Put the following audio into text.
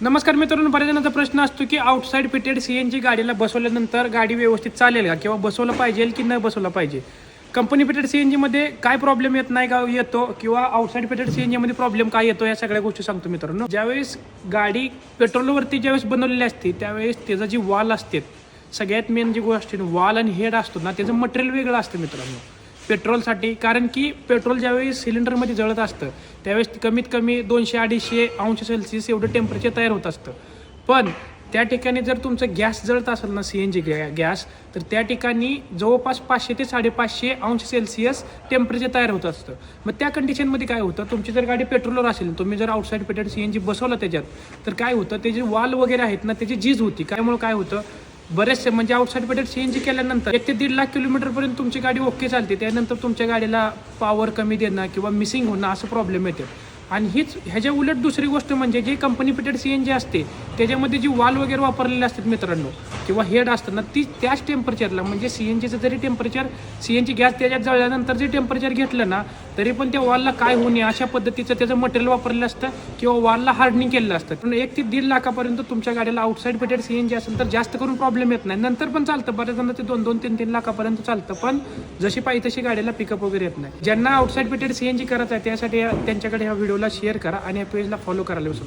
नमस्कार मित्रांनो, बऱ्याच जणांचा प्रश्न असतो की आउटसाइड फिटेड सीएनजी गाडीला बसवल्यानंतर गाडी व्यवस्थित चालेल का किंवा बसवलं पाहिजे की न बसवलं पाहिजे. कंपनी फिटेड सीएनजी मध्ये काय प्रॉब्लेम येत नाही का येतो किंवा आउटसाइड फिटेड सीएनजी मध्ये प्रॉब्लेम काय येतो या सगळ्या गोष्टी सांगतो मित्रांनो. ज्यावेळेस गाडी पेट्रोलवरती ज्यावेळेस बनवलेली असते त्यावेळेस त्याचं जी वॉल असते, सगळ्यात मेन जी गोष्ट वॉल आणि हेड असतो ना, त्याचं मटेरियल वेगळं असतं मित्रांनो पेट्रोलसाठी. कारण की पेट्रोल ज्यावेळेस सिलेंडरमध्ये जळत असतं त्यावेळेस कमीत कमी 200-250 एवढं टेम्परेचर तयार होत असतं. पण त्या ठिकाणी जर तुमचं गॅस जळत असेल ना, CNG गॅस, तर त्या ठिकाणी जवळपास 500 ते 550 टेम्परेचर तयार होत असतं. मग त्या कंडिशनमध्ये काय होतं, तुमची जर गाडी पेट्रोलवर असेल, तुम्ही जर आउटसाइड फिटेड CNG बसवलं त्याच्यात, तर काय होतं, त्याचे वॉल वगैरे आहेत ना, त्याची झीज होती. त्यामुळे काय होतं, बरेचसे म्हणजे आउटसाइड फिटेड CNG केल्यानंतर 1 ते 1.5 लाख किलोमीटरपर्यंत तुमची गाडी ओके चालते. त्यानंतर तुमच्या गाडीला पॉवर कमी देणं किंवा मिसिंग होणं असं प्रॉब्लेम येते. आणि ह्याच्या उलट दुसरी गोष्ट म्हणजे जे कंपनी फिटेड CNG असते त्याच्यामध्ये जी वॉल वगैरे वापरलेले असतात मित्रांनो किंवा हेड असतं ना, ती त्याच टेम्परेचरला म्हणजे CNGचं जरी टेम्परेचर CNG गॅस त्याच्यात जळल्यानंतर जे टेम्परेचर घेतलं ना, तरी पण त्या वॉलला काय होऊ नये अशा पद्धतीचं त्याचं मटेरियल वापरलेलं असतं किंवा वॉलला हार्डनिंग केलेलं असतं. पण 1 ते 1.5 लाखापर्यंत तुमच्या गाडीला आउटसाइड फिटेड CNG असेल तर जास्त करून प्रॉब्लेम येत नाही. नंतर पण चालतं, बऱ्याच जण ते 2-3 लाखापर्यंत चालतं, पण जशी पाहिजे तशी गाडीला पिकअप वगैरे येत नाही. ज्यांना आउटसाइड फिटेड CNG करायचं आहे त्यासाठी त्यांच्याकडे ह्या व्हिडिओला शेअर करा आणि या पेजला फॉलो करायला विसरू नका.